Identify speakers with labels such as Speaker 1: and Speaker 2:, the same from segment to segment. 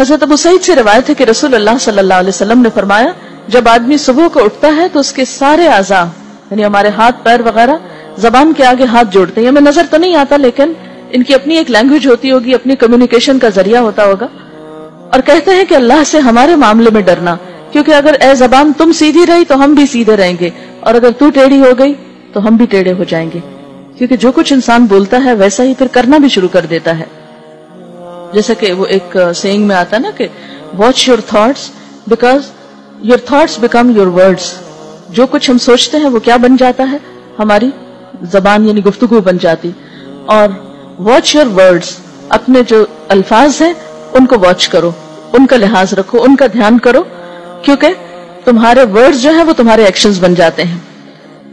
Speaker 1: حضرت ابو سعید سے روایت ہے کہ رسول اللہ صلی اللہ علیہ وسلم نے فرمایا جب آدمی صبح کو اٹھتا ہے تو اس کے سارے اعضاء یعنی ہمارے ہاتھ پیر وغیرہ زبان کے آگے ہاتھ جوڑتے ہیں. ہمیں نظر تو نہیں آتا لیکن ان کی اپنی ایک لینگویج ہوتی ہوگی, اپنی کمیونیکیشن کا ذریعہ ہوتا ہوگا, اور کہتے ہیں کہ اللہ سے ہمارے معاملے میں ڈرنا, کیونکہ اگر اے زبان تم سیدھی رہی تو ہم بھی سیدھے رہیں گے, اور اگر تو ٹیڑھی ہو گئی تو ہم بھی ٹیڑھے ہو جائیں گے. کیونکہ جو کچھ انسان بولتا ہے ویسا ہی پھر کرنا بھی شروع کر دیتا ہے. جیسا کہ وہ ایک سیئنگ میں آتا ہے نا کہ watch your thoughts because your thoughts become your words. جو کچھ ہم سوچتے ہیں وہ کیا بن جاتا ہے, ہماری زبان یعنی گفتگو بن جاتی. اور واچ یور ورڈس, اپنے جو الفاظ ہیں ان کو واچ کرو, ان کا لحاظ رکھو, ان کا دھیان کرو, کیونکہ تمہارے ورڈز جو ہیں وہ تمہارے ایکشنز بن جاتے ہیں.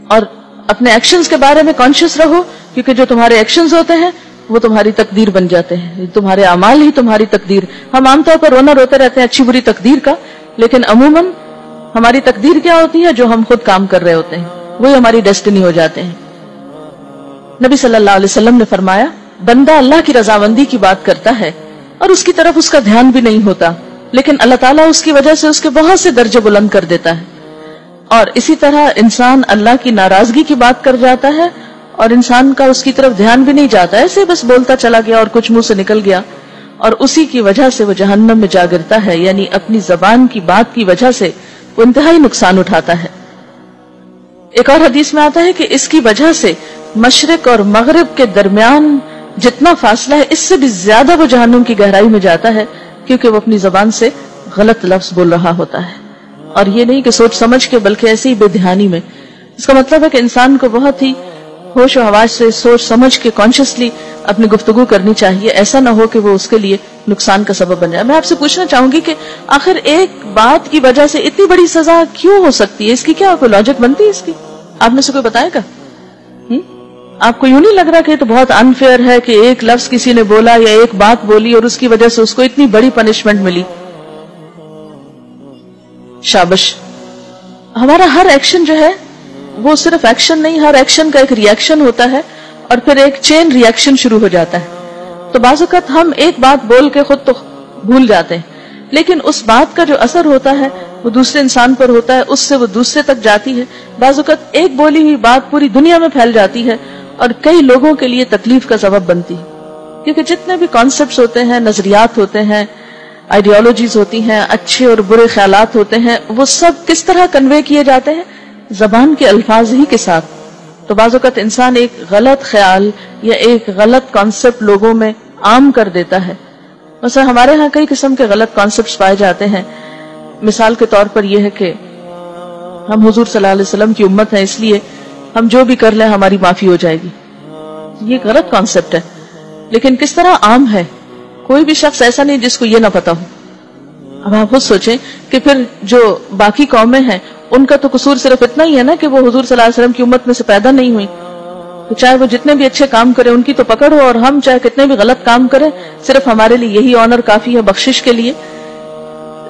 Speaker 1: اور اپنے ایکشنز کے بارے میں کانشیس رہو, کیونکہ جو تمہارے ایکشنز ہوتے ہیں وہ تمہاری تقدیر بن جاتے ہیں. تمہارے اعمال ہی تمہاری تقدیر. ہم عام طور پر رونا روتے رہتے ہیں اچھی بری تقدیر کا, لیکن عموماً ہماری تقدیر کیا ہوتی ہے, جو ہم خود کام کر رہے ہوتے ہیں وہی ہماری ڈیسٹنی ہو جاتے ہیں. نبی صلی اللہ علیہ وسلم نے فرمایا بندہ اللہ کی رضامندی کی بات کرتا ہے اور اس کی طرف اس کا دھیان بھی نہیں ہوتا, لیکن اللہ تعالیٰ اس کی وجہ سے اس کے بہت سے درجے بلند کر دیتا ہے. اور اسی طرح انسان اللہ کی ناراضگی کی بات کر جاتا ہے اور انسان کا اس کی طرف دھیان بھی نہیں جاتا, ایسے بس بولتا چلا گیا اور کچھ منہ سے نکل گیا, اور اسی کی وجہ سے وہ جہنم میں جا گرتا ہے. یعنی اپنی زبان کی بات کی وجہ سے وہ انتہائی نقصان اٹھاتا ہے. ایک اور حدیث میں آتا ہے کہ اس کی وجہ سے مشرق اور مغرب کے درمیان جتنا فاصلہ ہے اس سے بھی زیادہ وہ جہنم کی گہرائی میں جاتا ہے, کیونکہ وہ اپنی زبان سے غلط لفظ بول رہا ہوتا ہے. اور یہ نہیں کہ سوچ سمجھ کے, بلکہ ایسی ہی بے دھیانی میں. اس کا مطلب ہے کہ انسان کو بہت ہی ہوش و حواس سے سوچ سمجھ کے کانشیسلی اپنی گفتگو کرنی چاہیے. ایسا نہ ہو کہ وہ اس کے لیے نقصان کا سبب بن جائے. میں آپ سے پوچھنا چاہوں گی کہ آخر ایک بات کی وجہ سے اتنی بڑی سزا کیوں ہو سکتی ہے؟ اس کی کیا کوئی لاجک بنتی ہے اس کی؟ آپ میں سے کوئی بتائے گا؟ آپ کو یوں نہیں لگ رہا کہ یہ تو بہت انفیئر ہے کہ ایک لفظ کسی نے بولا یا ایک بات بولی اور اس کی وجہ سے اس کو اتنی بڑی پنشمنٹ ملی؟ شابش. ہمارا ہر ایکشن جو ہے وہ صرف ایکشن نہیں, ہر ایکشن کا ایک ری ایکشن ہوتا ہے اور پھر ایک چین ری ایکشن شروع ہو جاتا ہے. تو بعض اوقات ہم ایک بات بول کے خود تو بھول جاتے ہیں, لیکن اس بات کا جو اثر ہوتا ہے وہ دوسرے انسان پر ہوتا ہے, اس سے وہ دوسرے تک جاتی ہے. بعض اوقات ایک بولی ہوئی بات پوری دنیا میں پھیل جاتی ہے اور کئی لوگوں کے لیے تکلیف کا سبب بنتی ہے. کیونکہ جتنے بھی کانسیپٹس ہوتے ہیں, نظریات ہوتے ہیں, آئیڈیالوجیز ہوتی ہیں, اچھے اور برے خیالات ہوتے ہیں, وہ سب کس طرح کنوے کیے جاتے ہیں؟ زبان کے الفاظ ہی کے ساتھ. تو بعض اوقات انسان ایک غلط خیال یا ایک غلط کانسیپٹ لوگوں میں عام کر دیتا ہے. مثلا ہمارے ہاں کئی قسم کے غلط کانسیپٹس پائے جاتے ہیں. مثال کے طور پر یہ ہے کہ ہم حضور صلی اللہ علیہ وسلم کی امت ہیں, اس لیے ہم جو بھی کر لیں ہماری معافی ہو جائے گی. یہ غلط کانسیپٹ ہے, لیکن کس طرح عام ہے. کوئی بھی شخص ایسا نہیں جس کو یہ نہ پتا ہو. اب آپ خود سوچیں کہ پھر جو باقی قومیں ہیں ان کا تو قصور صرف اتنا ہی ہے نا کہ وہ حضور صلی اللہ علیہ وسلم کی امت میں سے پیدا نہیں ہوئی. تو چاہے وہ جتنے بھی اچھے کام کریں ان کی تو پکڑ ہو, اور ہم چاہے کتنے بھی غلط کام کریں صرف ہمارے لیے یہی آنر کافی ہے بخشش کے لیے.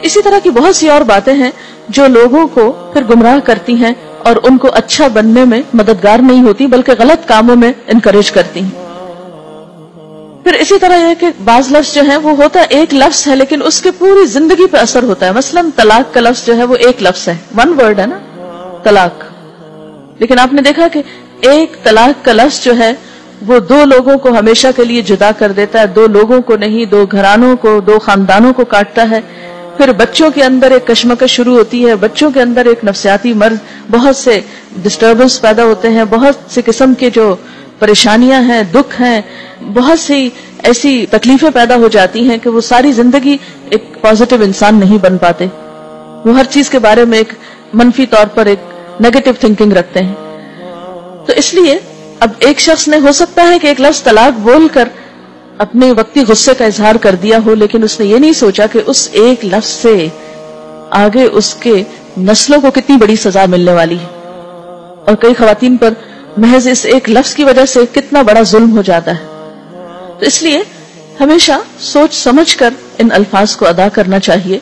Speaker 1: اسی طرح کی بہت سی اور باتیں ہیں جو لوگوں کو پھر گمراہ کرتی ہیں اور ان کو اچھا بننے میں مددگار نہیں ہوتی, بلکہ غلط کاموں میں انکریج کرتی ہیں. پھر اسی طرح یہ کہ بعض لفظ جو ہیں وہ ہوتا ایک لفظ ہے لیکن اس کے پوری زندگی پہ اثر ہوتا ہے. مثلا طلاق کا لفظ جو ہے وہ ایک لفظ ہے, ون ورڈ ہے نا, طلاق. لیکن آپ نے دیکھا کہ ایک طلاق کا لفظ جو ہے وہ دو لوگوں کو ہمیشہ کے لیے جدا کر دیتا ہے, دو لوگوں کو نہیں, دو گھرانوں کو, دو خاندانوں کو کاٹتا ہے. پھر بچوں کے اندر ایک کشمکش شروع ہوتی ہے, بچوں کے اندر ایک نفسیاتی مرض, بہت سے ڈسٹربنس پیدا ہوتے ہیں, بہت سے قسم کے جو پریشانیاں ہیں, دکھ ہیں, بہت سی ایسی تکلیفیں پیدا ہو جاتی ہیں کہ وہ ساری زندگی ایک پازیٹیو انسان نہیں بن پاتے. وہ ہر چیز کے بارے میں ایک منفی طور پر ایک نیگیٹو تھنکنگ رکھتے ہیں. تو اس لیے اب ایک شخص نے ہو سکتا ہے کہ ایک لفظ طلاق بول کر اپنے وقتی غصے کا اظہار کر دیا ہو, لیکن اس نے یہ نہیں سوچا کہ اس ایک لفظ سے آگے اس کے نسلوں کو کتنی بڑی سزا ملنے والی ہے, اور کئی خواتین پر محض اس ایک لفظ کی وجہ سے کتنا بڑا ظلم ہو جاتا ہے. تو اس لیے ہمیشہ سوچ سمجھ کر ان الفاظ کو ادا کرنا چاہیے.